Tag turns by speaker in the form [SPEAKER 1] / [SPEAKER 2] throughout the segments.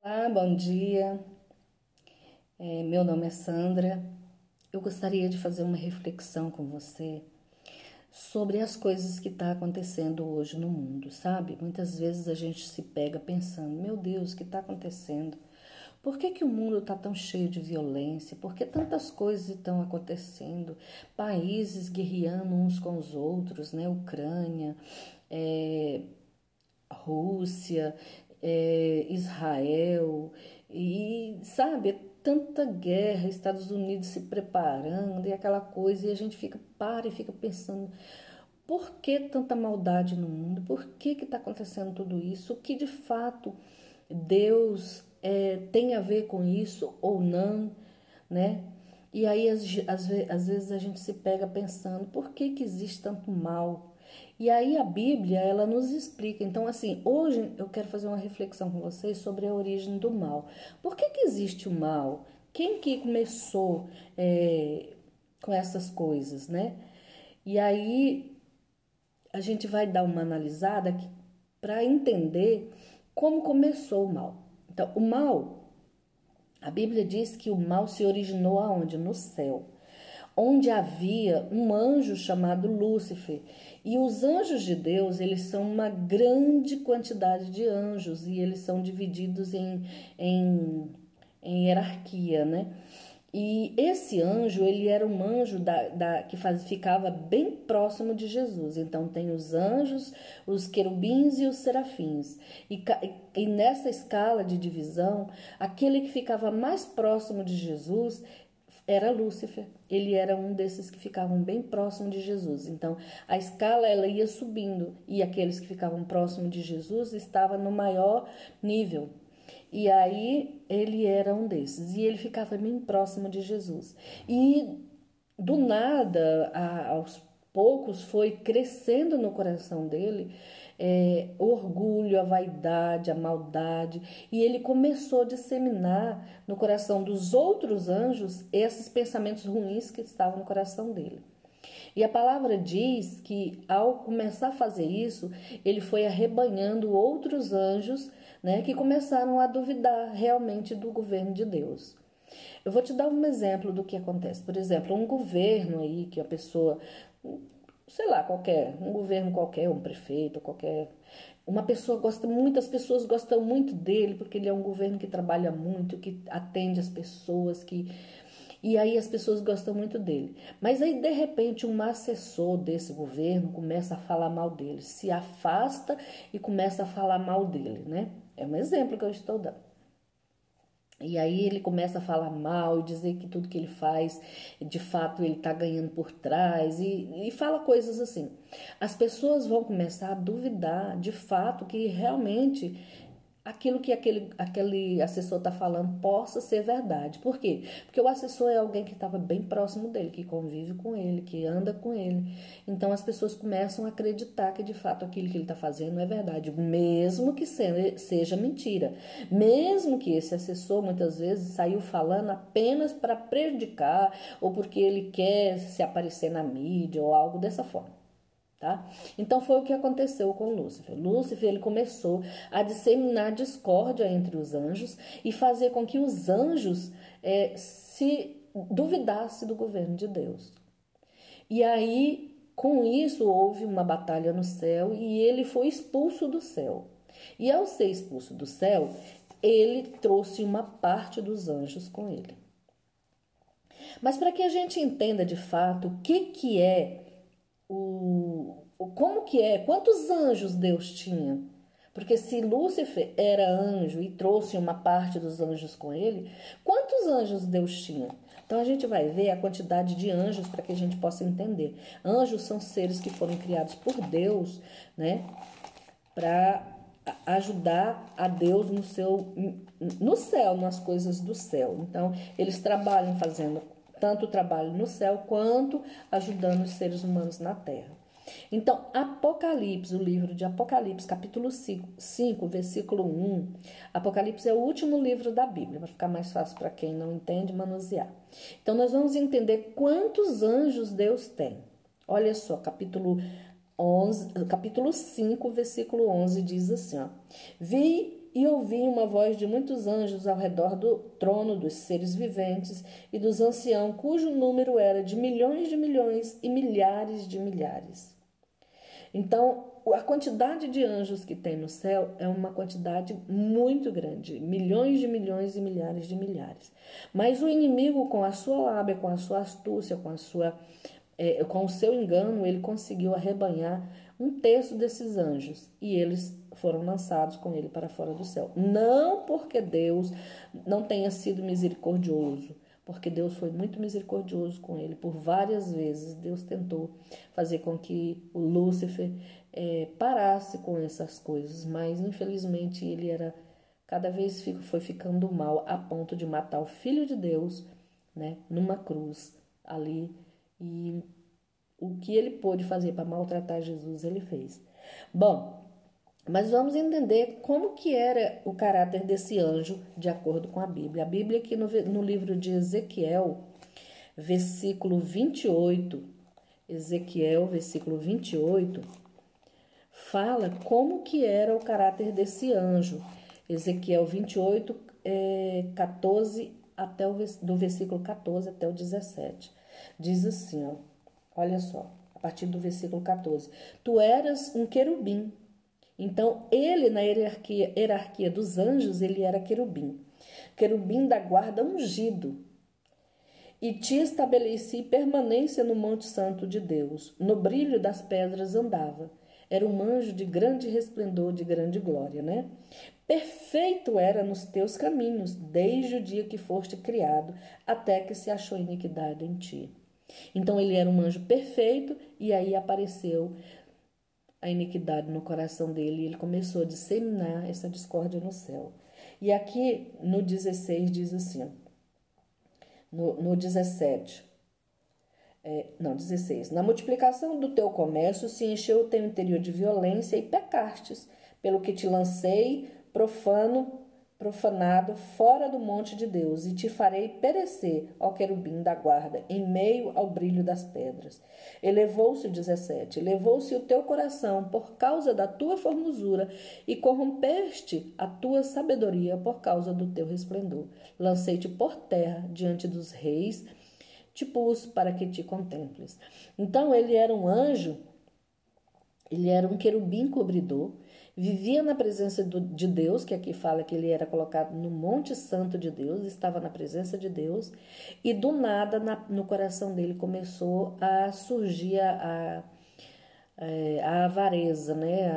[SPEAKER 1] Olá, bom dia. Meu nome é Sandra. Eu gostaria de fazer uma reflexão com você sobre as coisas que estão acontecendo hoje no mundo, sabe? Muitas vezes a gente se pega pensando, meu Deus, o que está acontecendo? Por que que o mundo está tão cheio de violência? Por que tantas coisas estão acontecendo? Países guerreando uns com os outros, né? Ucrânia, Rússia, Israel, e sabe, é tanta guerra, Estados Unidos se preparando e aquela coisa, e a gente para e fica pensando, por que tanta maldade no mundo? Por que está acontecendo tudo isso? O que de fato Deus tem a ver com isso ou não, né? E aí, às vezes, a gente se pega pensando, por que que existe tanto mal? E aí a Bíblia, ela nos explica. Então, assim, hoje eu quero fazer uma reflexão com vocês sobre a origem do mal. Por que que existe o mal? Quem que começou com essas coisas, né? E aí a gente vai dar uma analisada para entender como começou o mal. Então, o mal, a Bíblia diz que o mal se originou aonde? No céu, onde havia um anjo chamado Lúcifer. E os anjos de Deus, eles são uma grande quantidade de anjos e eles são divididos em, em hierarquia, né? E esse anjo, ele era um anjo ficava bem próximo de Jesus. Então, tem os anjos, os querubins e os serafins. E nessa escala de divisão, aquele que ficava mais próximo de Jesus era Lúcifer. Ele era um desses que ficavam bem próximo de Jesus. Então, a escala ela ia subindo e aqueles que ficavam próximo de Jesus estavam no maior nível. E aí ele era um desses. E ele ficava bem próximo de Jesus. E do nada, aos poucos, foi crescendo no coração dele o orgulho, a vaidade, a maldade. E ele começou a disseminar no coração dos outros anjos esses pensamentos ruins que estavam no coração dele. E a palavra diz que ao começar a fazer isso, ele foi arrebanhando outros anjos, né, que começaram a duvidar realmente do governo de Deus. Eu vou te dar um exemplo do que acontece. Por exemplo, um governo aí que a pessoa, sei lá, um governo qualquer, um prefeito, qualquer, uma pessoa gosta muito, as pessoas gostam muito dele porque ele é um governo que trabalha muito, que atende as pessoas, que e aí as pessoas gostam muito dele. Mas aí, de repente, um assessor desse governo começa a falar mal dele, se afasta e começa a falar mal dele, né? É um exemplo que eu estou dando. E aí ele começa a falar mal e dizer que tudo que ele faz, de fato, ele está ganhando por trás e fala coisas assim. As pessoas vão começar a duvidar de fato que realmente aquilo que aquele assessor está falando possa ser verdade. Por quê? Porque o assessor é alguém que estava bem próximo dele, que convive com ele, que anda com ele. Então as pessoas começam a acreditar que de fato aquilo que ele está fazendo é verdade, mesmo que seja mentira. Mesmo que esse assessor muitas vezes saiu falando apenas para prejudicar ou porque ele quer se aparecer na mídia ou algo dessa forma. Tá? Então foi o que aconteceu com Lúcifer. Lúcifer ele começou a disseminar discórdia entre os anjos e fazer com que os anjos se duvidassem do governo de Deus. E aí, com isso, houve uma batalha no céu e ele foi expulso do céu. E ao ser expulso do céu, ele trouxe uma parte dos anjos com ele. Mas para que a gente entenda de fato o que é como que é, quantos anjos Deus tinha? Porque se Lúcifer era anjo e trouxe uma parte dos anjos com ele, quantos anjos Deus tinha? Então a gente vai ver a quantidade de anjos para que a gente possa entender. Anjos são seres que foram criados por Deus, né, para ajudar a Deus no céu, nas coisas do céu. Então, eles trabalham fazendo tanto o trabalho no céu quanto ajudando os seres humanos na terra. Então, Apocalipse, o livro de Apocalipse, capítulo 5, versículo 1. Apocalipse é o último livro da Bíblia, para ficar mais fácil para quem não entende manusear. Então, nós vamos entender quantos anjos Deus tem. Olha só, capítulo 5, versículo 11 diz assim, ó: Vi e ouvi uma voz de muitos anjos ao redor do trono, dos seres viventes e dos anciãos, cujo número era de milhões e milhares de milhares. Então, a quantidade de anjos que tem no céu é uma quantidade muito grande, milhões e milhares de milhares. Mas o inimigo, com a sua lábia, com a sua astúcia, com o seu engano, ele conseguiu arrebanhar um terço desses anjos e eles foram lançados com ele para fora do céu. Não porque Deus não tenha sido misericordioso, porque Deus foi muito misericordioso com ele. Por várias vezes Deus tentou fazer com que o Lúcifer parasse com essas coisas, mas infelizmente ele era cada vez foi ficando mal a ponto de matar o Filho de Deus, né, numa cruz ali. E o que ele pôde fazer para maltratar Jesus, ele fez. Bom, mas vamos entender como que era o caráter desse anjo de acordo com a Bíblia. A Bíblia aqui no livro de Ezequiel, versículo 28, Ezequiel, versículo 28, fala como que era o caráter desse anjo. Ezequiel 28, 14, do versículo 14 até o 17. Diz assim, ó, olha só, a partir do versículo 14. Tu eras um querubim. Então, ele, na hierarquia dos anjos, ele era querubim. Querubim da guarda ungido. E te estabeleci permanência no Monte Santo de Deus. No brilho das pedras andava. Era um anjo de grande resplendor, de grande glória, né? Perfeito era nos teus caminhos, desde o dia que foste criado, até que se achou iniquidade em ti. Então, ele era um anjo perfeito e aí apareceu a iniquidade no coração dele e ele começou a disseminar essa discórdia no céu. E aqui no 16 diz assim, no 17, 16. Na multiplicação do teu comércio se encheu o teu interior de violência e pecastes, pelo que te lancei profanado fora do monte de Deus, e te farei perecer, ó querubim da guarda, em meio ao brilho das pedras. Elevou-se, 17, elevou-se o teu coração por causa da tua formosura, e corrompeste a tua sabedoria por causa do teu resplendor. Lancei-te por terra diante dos reis, te pus para que te contemples. Então ele era um anjo, ele era um querubim cobridor, vivia na presença de Deus, que aqui fala que ele era colocado no Monte Santo de Deus, estava na presença de Deus, e do nada no coração dele começou a surgir a avareza, né?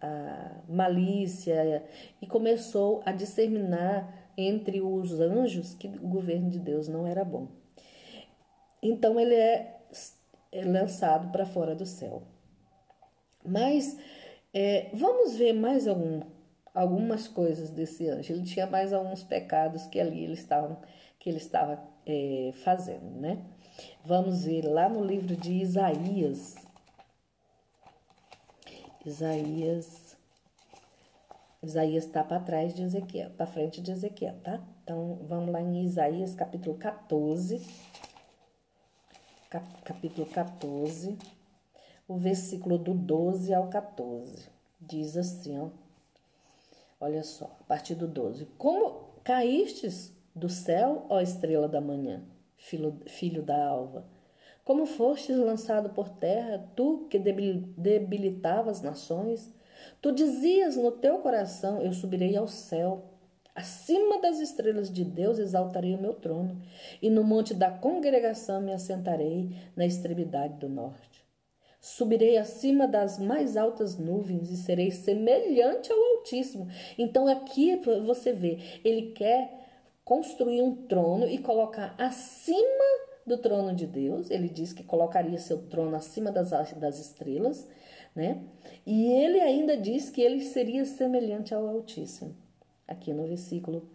[SPEAKER 1] a malícia, e começou a disseminar entre os anjos que o governo de Deus não era bom. Então ele é lançado para fora do céu. Mas vamos ver mais algumas coisas desse anjo. Ele tinha mais alguns pecados que ali ele estava fazendo, né? Vamos ver lá no livro de Isaías. Isaías está para trás de Ezequiel, para frente de Ezequiel, tá? Então vamos lá em Isaías capítulo 14. Capítulo 14. O versículo do 12 ao 14, diz assim, ó, olha só, a partir do 12. Como caístes do céu, ó estrela da manhã, filho da alva? Como fostes lançado por terra, tu que debilitavas nações? Tu dizias no teu coração, eu subirei ao céu. Acima das estrelas de Deus exaltarei o meu trono, e no monte da congregação me assentarei na extremidade do norte. Subirei acima das mais altas nuvens e serei semelhante ao Altíssimo. Então aqui você vê, ele quer construir um trono e colocar acima do trono de Deus. Ele diz que colocaria seu trono acima das estrelas, né? E ele ainda diz que ele seria semelhante ao Altíssimo. Aqui no versículo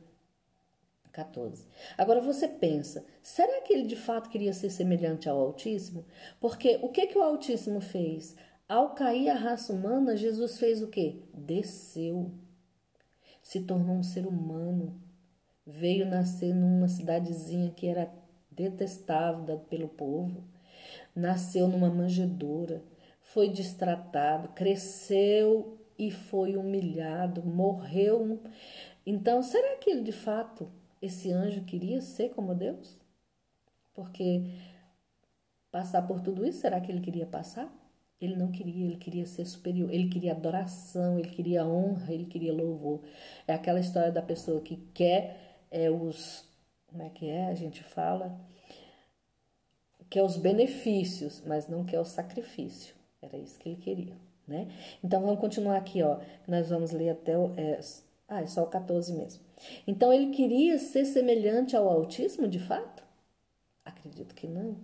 [SPEAKER 1] 14. Agora você pensa, será que ele de fato queria ser semelhante ao Altíssimo? Porque o que o Altíssimo fez? Ao cair a raça humana, Jesus fez o quê? Desceu, se tornou um ser humano, veio nascer numa cidadezinha que era detestável pelo povo, nasceu numa manjedoura, foi destratado, cresceu e foi humilhado, morreu. Então, será que ele de fato, esse anjo queria ser como Deus? Porque passar por tudo isso, será que ele queria passar? Ele não queria, ele queria ser superior, ele queria adoração, ele queria honra, ele queria louvor. É aquela história da pessoa que quer como é que é? A gente fala, quer os benefícios, mas não quer o sacrifício. Era isso que ele queria, né? Então vamos continuar aqui, ó. Nós vamos ler até é só o 14 mesmo. Então ele queria ser semelhante ao Altíssimo, de fato? Acredito que não.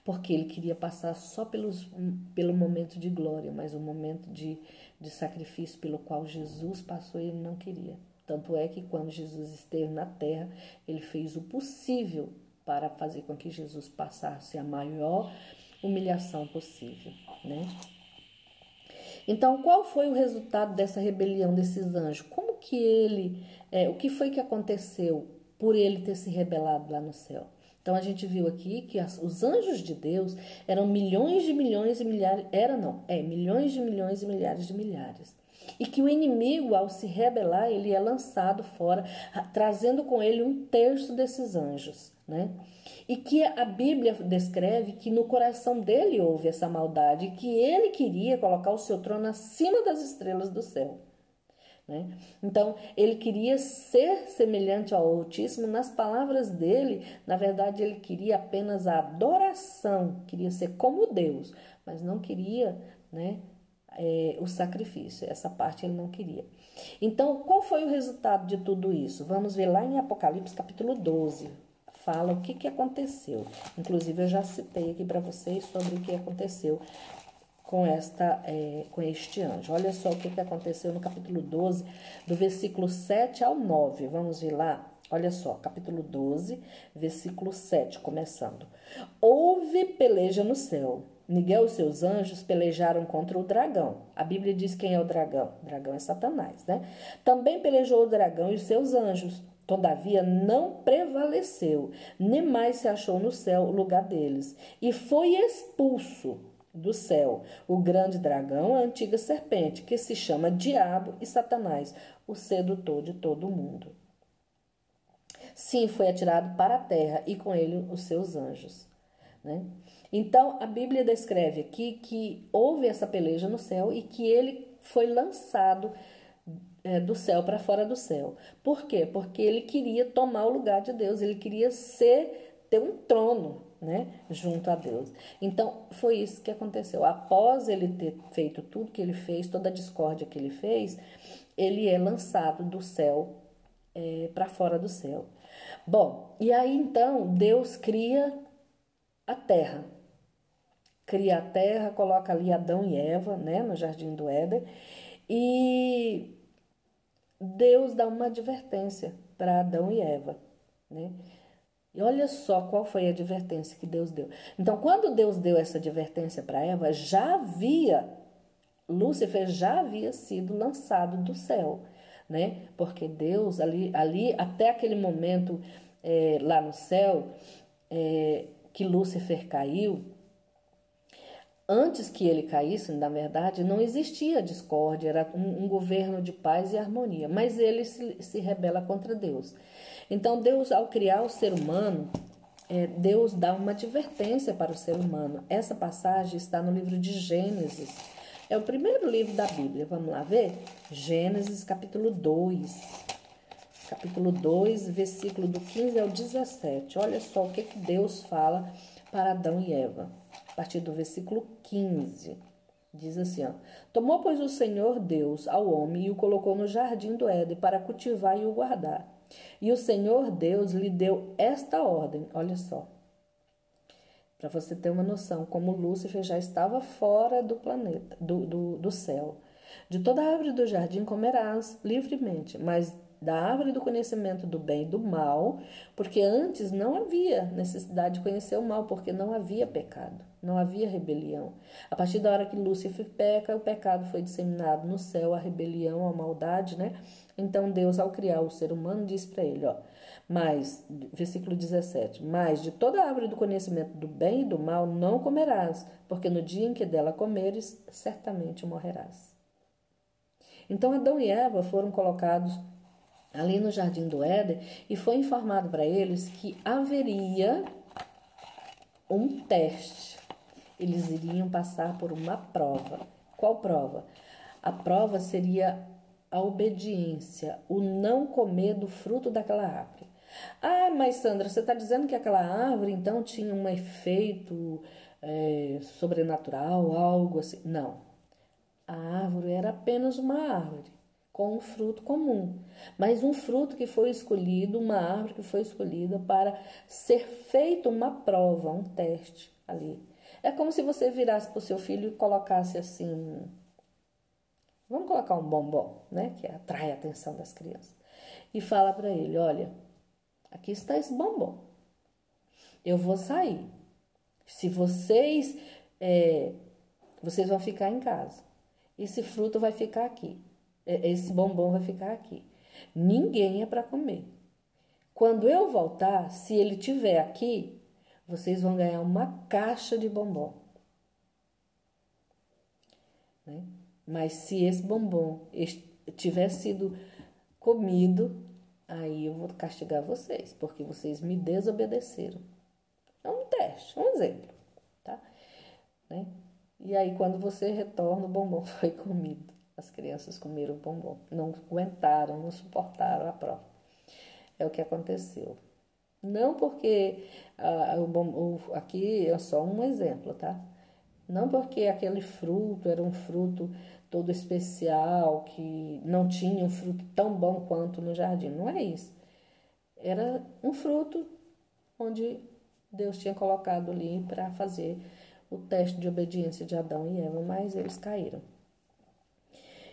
[SPEAKER 1] Porque ele queria passar só pelo momento de glória, mas o momento de sacrifício pelo qual Jesus passou, ele não queria. Tanto é que quando Jesus esteve na terra, ele fez o possível para fazer com que Jesus passasse a maior humilhação possível, né? Então, qual foi o resultado dessa rebelião desses anjos? Como que o que foi que aconteceu por ele ter se rebelado lá no céu? Então, a gente viu aqui que os anjos de Deus eram milhões de milhões e milhares, milhões de milhões e milhares de milhares. E que o inimigo, ao se rebelar, ele é lançado fora, trazendo com ele 1/3 desses anjos, né? E que a Bíblia descreve que no coração dele houve essa maldade, que ele queria colocar o seu trono acima das estrelas do céu, né? Então, ele queria ser semelhante ao Altíssimo. Nas palavras dele, na verdade, ele queria apenas a adoração, queria ser como Deus, mas não queria, né, o sacrifício. Essa parte ele não queria. Então, qual foi o resultado de tudo isso? Vamos ver lá em Apocalipse capítulo 12. Fala o que aconteceu. Inclusive, eu já citei aqui para vocês sobre o que aconteceu com este anjo. Olha só o que aconteceu no capítulo 12, do versículo 7 ao 9. Vamos ver lá? Olha só, capítulo 12, versículo 7, começando. Houve peleja no céu. Miguel e seus anjos pelejaram contra o dragão. A Bíblia diz quem é o dragão. O dragão é Satanás, né? Também pelejou o dragão e os seus anjos. Todavia não prevaleceu, nem mais se achou no céu o lugar deles. E foi expulso do céu o grande dragão, a antiga serpente, que se chama Diabo e Satanás, o sedutor de todo o mundo. Sim, foi atirado para a terra e com ele os seus anjos, né? Então, a Bíblia descreve aqui que houve essa peleja no céu e que ele foi lançado do céu para fora do céu. Por quê? Porque ele queria tomar o lugar de Deus, ele queria ter um trono, né, junto a Deus. Então, foi isso que aconteceu. Após ele ter feito tudo que ele fez, toda a discórdia que ele fez, ele é lançado do céu para fora do céu. Bom, e aí então Deus cria a terra. Cria a terra, coloca ali Adão e Eva, né, no jardim do Éden, e Deus dá uma advertência para Adão e Eva, né? E olha só qual foi a advertência que Deus deu. Então, quando Deus deu essa advertência para Eva, Lúcifer já havia sido lançado do céu, né? Porque Deus, ali até aquele momento, lá no céu, que Lúcifer caiu, antes que ele caísse, na verdade, não existia discórdia, era um governo de paz e harmonia, mas ele se rebela contra Deus. Então, Deus, ao criar o ser humano, Deus dá uma advertência para o ser humano. Essa passagem está no livro de Gênesis. É o primeiro livro da Bíblia. Vamos lá ver? Gênesis, capítulo 2. Capítulo 2, versículo do 15 ao 17. Olha só o que Deus fala para Adão e Eva. A partir do versículo 15. Diz assim, ó. Tomou, pois, o Senhor Deus ao homem e o colocou no jardim do Éden para cultivar e o guardar. E o Senhor Deus lhe deu esta ordem. Olha só. Para você ter uma noção, como Lúcifer já estava fora do planeta, do céu. De toda árvore do jardim comerás livremente, mas da árvore do conhecimento do bem e do mal, porque antes não havia necessidade de conhecer o mal, porque não havia pecado, não havia rebelião. A partir da hora que Lúcifer peca, o pecado foi disseminado no céu, a rebelião, a maldade, né? Então Deus, ao criar o ser humano, diz para ele, ó, versículo 17, mas de toda árvore do conhecimento do bem e do mal não comerás, porque no dia em que dela comeres, certamente morrerás. Então Adão e Eva foram colocados ali no Jardim do Éden e foi informado para eles que haveria um teste. Eles iriam passar por uma prova. Qual prova? A prova seria a obediência, o não comer do fruto daquela árvore. Ah, mas Sandra, você está dizendo que aquela árvore então tinha um efeito sobrenatural, algo assim? Não. A árvore era apenas uma árvore, com um fruto comum, mas um fruto que foi escolhido, uma árvore que foi escolhida para ser feita uma prova, um teste ali. É como se você virasse para o seu filho e colocasse assim, vamos colocar um bombom, né, que atrai a atenção das crianças, e fala para ele, olha, aqui está esse bombom, eu vou sair, se vocês vão ficar em casa, esse fruto vai ficar aqui, esse bombom vai ficar aqui, ninguém é para comer. Quando eu voltar, se ele estiver aqui, vocês vão ganhar uma caixa de bombom, né? Mas se esse bombom tiver sido comido, aí eu vou castigar vocês, porque vocês me desobedeceram. É um teste, um exemplo, tá? Né? E aí quando você retorna, o bombom foi comido. As crianças comeram o bombom, não aguentaram, não suportaram a prova. É o que aconteceu. Não porque aqui é só um exemplo, tá? Não porque aquele fruto era um fruto todo especial, que não tinha um fruto tão bom quanto no jardim. Não é isso. Era um fruto onde Deus tinha colocado ali para fazer o teste de obediência de Adão e Eva, mas eles caíram.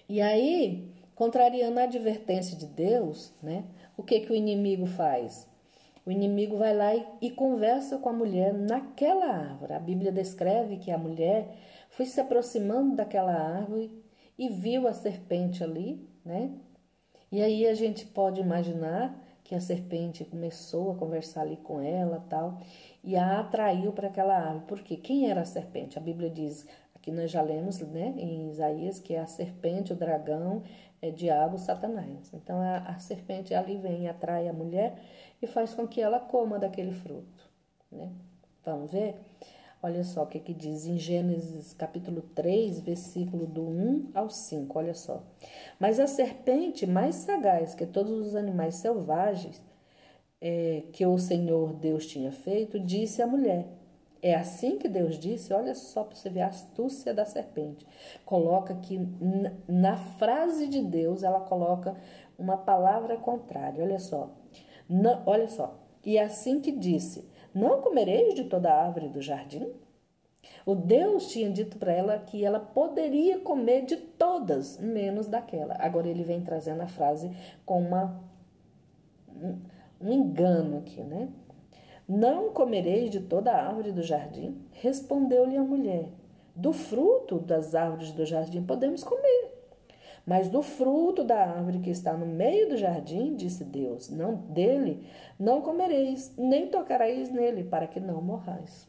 [SPEAKER 1] E aí, contrariando a advertência de Deus, né? O que o inimigo faz? O inimigo vai lá e conversa com a mulher naquela árvore. A Bíblia descreve que a mulher foi se aproximando daquela árvore e viu a serpente ali, né? E aí a gente pode imaginar que a serpente começou a conversar ali com ela, tal, e a atraiu para aquela árvore. Por quê? Quem era a serpente? A Bíblia diz, aqui nós já lemos, né, em Isaías, que é a serpente, o dragão, diabo, Satanás. Então a serpente ali vem, atrai a mulher e faz com que ela coma daquele fruto, né? Vamos ver? Olha só o que diz em Gênesis capítulo 3, versículo do 1 ao 5, olha só. Mas a serpente, mais sagaz que todos os animais selvagens que o Senhor Deus tinha feito, disse à mulher. É assim que Deus disse, olha só para você ver a astúcia da serpente. Coloca que na frase de Deus, ela coloca uma palavra contrária, olha só. Não, olha só. E assim que disse, não comereis de toda a árvore do jardim? O Deus tinha dito para ela que ela poderia comer de todas, menos daquela. Agora ele vem trazendo a frase com um engano aqui, né? Não comereis de toda a árvore do jardim? Respondeu-lhe a mulher. Do fruto das árvores do jardim podemos comer. Mas do fruto da árvore que está no meio do jardim, disse Deus, não dele não comereis, nem tocareis nele, para que não morrais.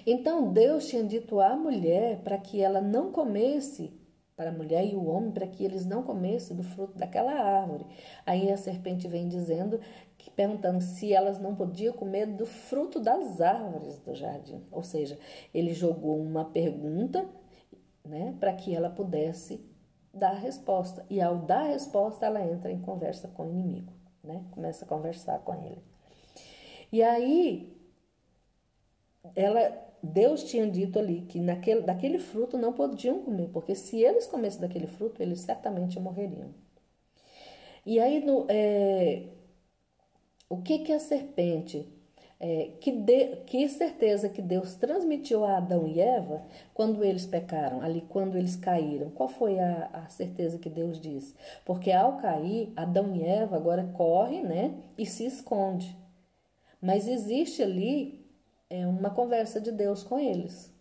[SPEAKER 1] Então Deus tinha dito à mulher para que ela não comesse, para a mulher e o homem, para que eles não comessem do fruto daquela árvore. Aí a serpente vem dizendo, perguntando se elas não podiam comer do fruto das árvores do jardim. Ou seja, ele jogou uma pergunta, né, para que ela pudesse dar a resposta. E ao dar a resposta, ela entra em conversa com o inimigo, né? Começa a conversar com ele. E aí, Deus tinha dito ali que daquele fruto não podiam comer, porque se eles comessem daquele fruto, eles certamente morreriam. E aí, o que a serpente, que certeza que Deus transmitiu a Adão e Eva quando eles pecaram, ali quando eles caíram? Qual foi a certeza que Deus disse? Porque ao cair, Adão e Eva agora correm, né, e se esconde. Mas existe ali uma conversa de Deus com eles.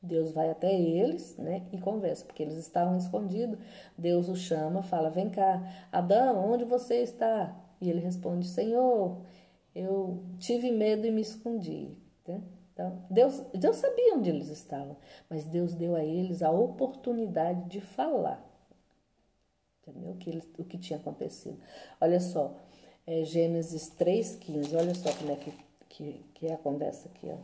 [SPEAKER 1] Deus vai até eles, né, e conversa, porque eles estavam escondidos. Deus o chama, fala, vem cá, Adão, onde você está? E ele responde, Senhor, eu tive medo e me escondi. Né? Então, Deus sabia onde eles estavam, mas Deus deu a eles a oportunidade de falar. entendeu? O que tinha acontecido. Olha só, Gênesis 3:15, olha só como é que é a conversa aqui, ó.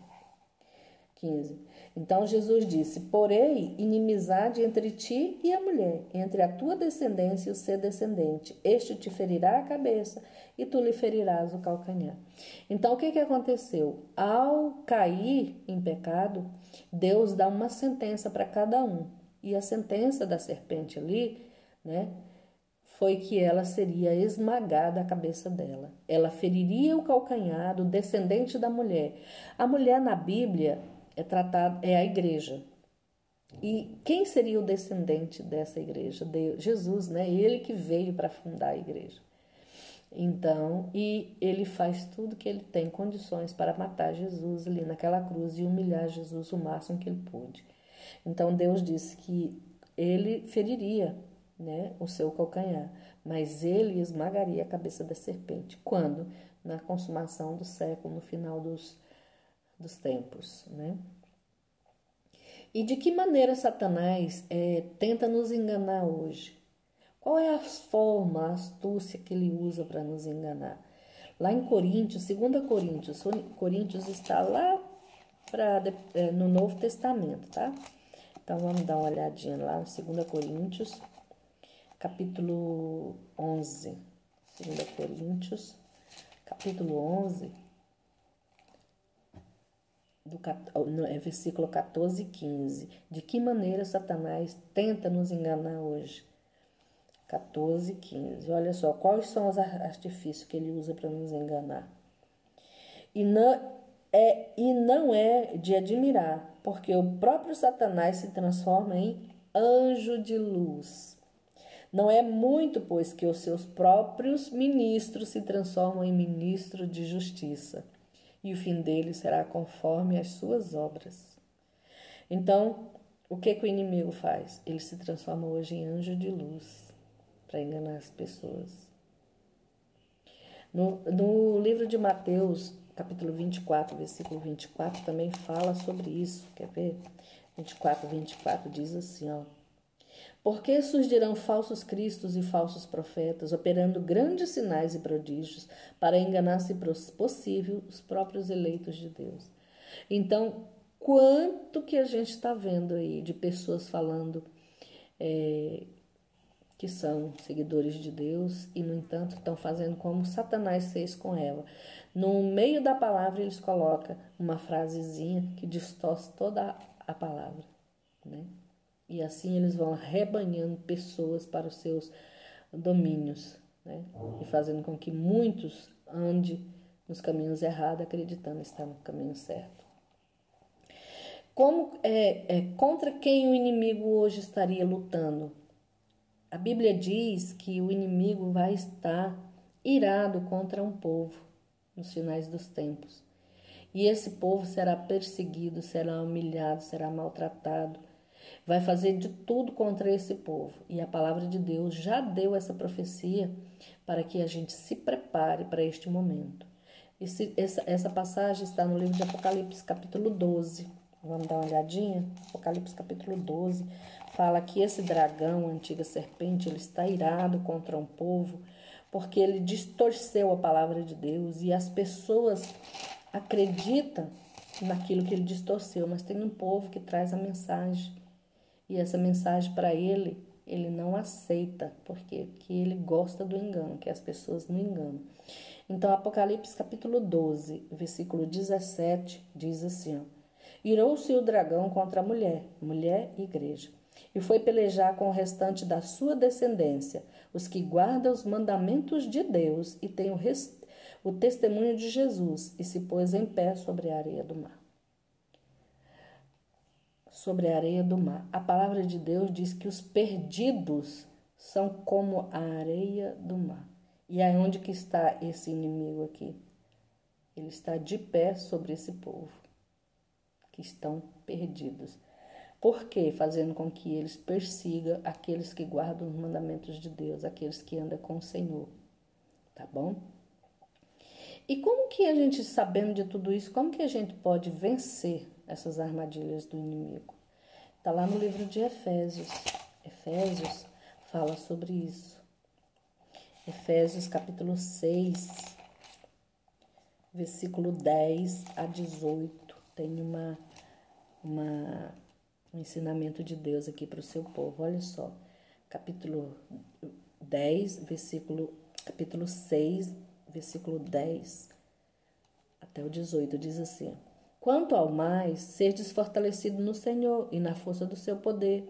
[SPEAKER 1] 15. Então Jesus disse: porém, inimizade entre ti e a mulher, entre a tua descendência e o seu descendente. Este te ferirá a cabeça e tu lhe ferirás o calcanhar. Então, o que aconteceu? Ao cair em pecado, Deus dá uma sentença para cada um. E a sentença da serpente ali, né, foi que ela seria esmagada a cabeça dela. Ela feriria o calcanhar do descendente da mulher. A mulher na Bíblia é a igreja. E quem seria o descendente dessa igreja? Jesus, né? Ele que veio para fundar a igreja. Então, e ele faz tudo que ele tem condições para matar Jesus ali naquela cruz e humilhar Jesus o máximo que ele pôde. Então, Deus disse que ele feriria, né, o seu calcanhar, mas ele esmagaria a cabeça da serpente. Quando? Na consumação do século, no final dos tempos, né? E de que maneira Satanás tenta nos enganar hoje? Qual é a forma, a astúcia que ele usa para nos enganar? Lá em Coríntios, 2 Coríntios, Coríntios está lá no Novo Testamento, tá? Então vamos dar uma olhadinha lá, 2 Coríntios, capítulo 11. 2 Coríntios, capítulo 11, versículo 14 e 15. De que maneira Satanás tenta nos enganar hoje? 14 e 15. Olha só, quais são os artifícios que ele usa para nos enganar? E não é de admirar, porque o próprio Satanás se transforma em anjo de luz. Não é muito, pois, que os seus próprios ministros se transformam em ministro de justiça, e o fim deles será conforme as suas obras. Então, o que o inimigo faz? Ele se transforma hoje em anjo de luz para enganar as pessoas. No livro de Mateus, capítulo 24, versículo 24, também fala sobre isso. Quer ver? 24 diz assim, ó. Porque surgirão falsos cristos e falsos profetas, operando grandes sinais e prodígios, para enganar, se possível, os próprios eleitos de Deus. Então, quanto que a gente está vendo aí de pessoas falando que são seguidores de Deus e, no entanto, estão fazendo como Satanás fez com Eva. No meio da palavra, eles colocam uma frasezinha que distorce toda a palavra, né? E assim eles vão arrebanhando pessoas para os seus domínios, né? E fazendo com que muitos andem nos caminhos errados, acreditando estar no caminho certo. Contra quem o inimigo hoje estaria lutando? A Bíblia diz que o inimigo vai estar irado contra um povo nos finais dos tempos. E esse povo será perseguido, será humilhado, será maltratado. Vai fazer de tudo contra esse povo. E a palavra de Deus já deu essa profecia para que a gente se prepare para este momento. Essa passagem está no livro de Apocalipse, capítulo 12. Vamos dar uma olhadinha? Apocalipse, capítulo 12. Fala que esse dragão, a antiga serpente, ele está irado contra um povo, porque ele distorceu a palavra de Deus e as pessoas acreditam naquilo que ele distorceu, mas tem um povo que traz a mensagem. E essa mensagem para ele não aceita, porque ele gosta do engano, que as pessoas não enganam. Então, Apocalipse capítulo 12, versículo 17, diz assim, ó. Irou-se o dragão contra a mulher e igreja, e foi pelejar com o restante da sua descendência, os que guardam os mandamentos de Deus e têm o testemunho de Jesus, e se pôs em pé sobre a areia do mar. Sobre a areia do mar. A palavra de Deus diz que os perdidos são como a areia do mar. E aonde que está esse inimigo aqui? Ele está de pé sobre esse povo que estão perdidos. Por quê? Fazendo com que eles persigam aqueles que guardam os mandamentos de Deus, aqueles que andam com o Senhor. Tá bom? E como que a gente, sabendo de tudo isso, como que a gente pode vencer essas armadilhas do inimigo? Está lá no livro de Efésios. Efésios fala sobre isso. Efésios capítulo 6, versículo 10 a 18. Tem um ensinamento de Deus aqui para o seu povo. Olha só, capítulo 6, versículo 10 até o 18, diz assim: Quanto ao mais, serdes fortalecido no Senhor e na força do seu poder.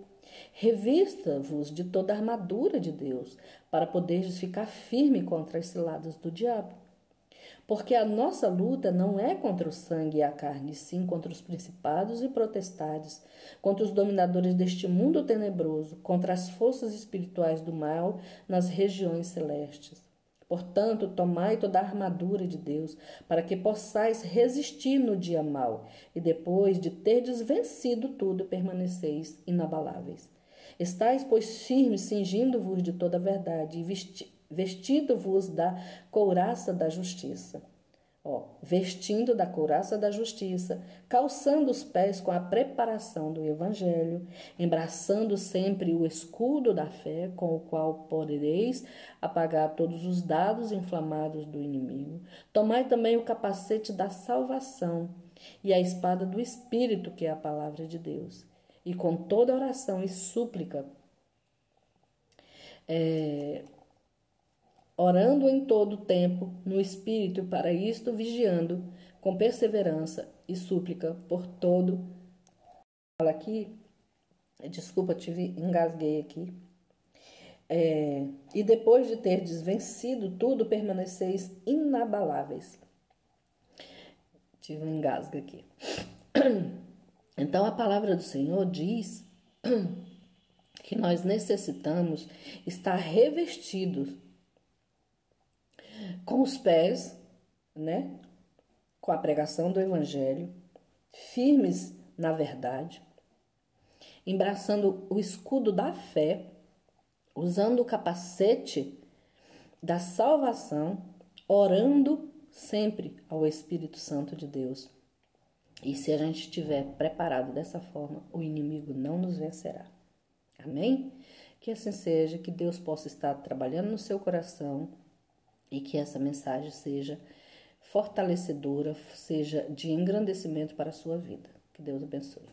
[SPEAKER 1] Revista-vos de toda a armadura de Deus, para poderes ficar firme contra as ciladas do diabo. Porque a nossa luta não é contra o sangue e a carne, sim contra os principados e potestades, contra os dominadores deste mundo tenebroso, contra as forças espirituais do mal nas regiões celestes. Portanto, tomai toda a armadura de Deus, para que possais resistir no dia mau, e depois de terdes vencido tudo, permaneceis inabaláveis. Estais, pois, firmes, cingindo-vos de toda a verdade, e vestido-vos da couraça da justiça. Vestindo da couraça da justiça, calçando os pés com a preparação do evangelho, embraçando sempre o escudo da fé, com o qual podereis apagar todos os dardos inflamados do inimigo. Tomai também o capacete da salvação e a espada do Espírito, que é a palavra de Deus. E com toda oração e súplica, orando em todo o tempo no Espírito, e para isto vigiando com perseverança e súplica por todo. Fala aqui, desculpa, engasguei aqui. E depois de terdes vencido tudo, permaneceis inabaláveis. Tive um engasgo aqui. Então a palavra do Senhor diz que nós necessitamos estar revestidos com os pés, né? Com a pregação do evangelho, firmes na verdade, embraçando o escudo da fé, usando o capacete da salvação, orando sempre ao Espírito Santo de Deus. E se a gente estiver preparado dessa forma, o inimigo não nos vencerá. Amém? Que assim seja, que Deus possa estar trabalhando no seu coração e que essa mensagem seja fortalecedora, seja de engrandecimento para a sua vida. Que Deus abençoe.